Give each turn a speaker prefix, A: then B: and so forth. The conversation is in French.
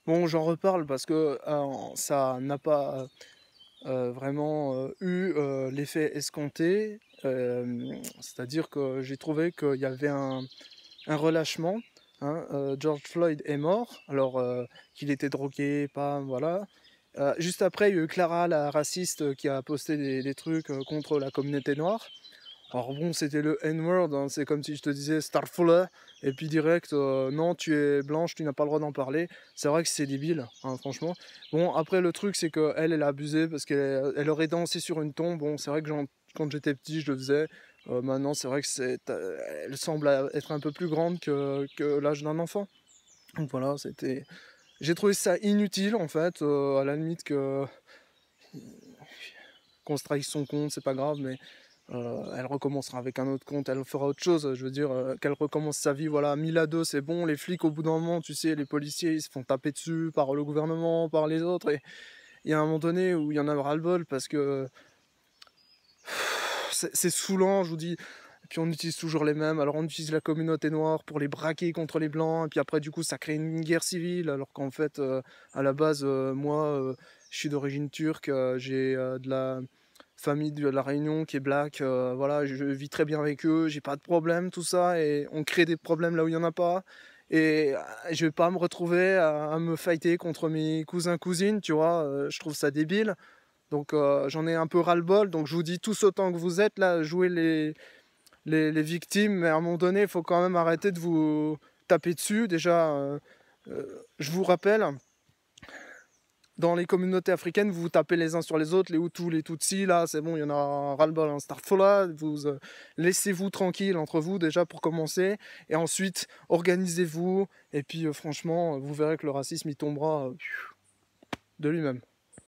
A: Bon, j'en reparle parce que, ça n'a pas, vraiment, eu, l'effet escompté. C'est-à-dire que j'ai trouvé qu'il y avait un relâchement, hein. George Floyd est mort, alors, qu'il était drogué, pas voilà. Juste après, il y a eu Clara, la raciste, qui a posté des trucs, contre la communauté noire. Alors bon, c'était le N-word, hein, c'est comme si je te disais Starfall, et puis direct, non, tu es blanche, tu n'as pas le droit d'en parler. C'est vrai que c'est débile, hein, franchement. Bon, après, le truc, c'est qu'elle, elle a abusé parce elle aurait dansé sur une tombe. Bon, c'est vrai que quand j'étais petit, je le faisais. Maintenant, c'est vrai que elle semble être un peu plus grande que l'âge d'un enfant. Donc voilà, j'ai trouvé ça inutile, en fait, à la limite qu'on se trahisse son compte, c'est pas grave, mais elle recommencera avec un autre compte, elle fera autre chose. Je veux dire, qu'elle recommence sa vie, voilà, 1000 à 2, c'est bon. Les flics, au bout d'un moment, tu sais, les policiers, ils se font taper dessus par le gouvernement, par les autres. Et il y a un moment donné où il y en a ras-le-bol parce que c'est saoulant, je vous dis. Et puis on utilise toujours les mêmes. Alors on utilise la communauté noire pour les braquer contre les blancs. Et puis après, du coup, ça crée une guerre civile. Alors qu'en fait, à la base, moi, je suis d'origine turque. J'ai de la famille de la Réunion qui est black. Voilà, je vis très bien avec eux. J'ai pas de problème, tout ça. Et on crée des problèmes là où il y en a pas. Et je vais pas me retrouver à me fighter contre mes cousins, cousines, tu vois. Je trouve ça débile. Donc j'en ai un peu ras-le-bol, donc je vous dis tous autant que vous êtes là, jouez les victimes, mais à un moment donné, il faut quand même arrêter de vous taper dessus. Déjà, je vous rappelle, dans les communautés africaines, vous vous tapez les uns sur les autres, les Hutus, les Tutsis, là, c'est bon, il y en a ras-le-bol, hein. Starfola, vous laissez-vous tranquille entre vous déjà pour commencer, et ensuite organisez-vous, et puis franchement, vous verrez que le racisme il tombera de lui-même.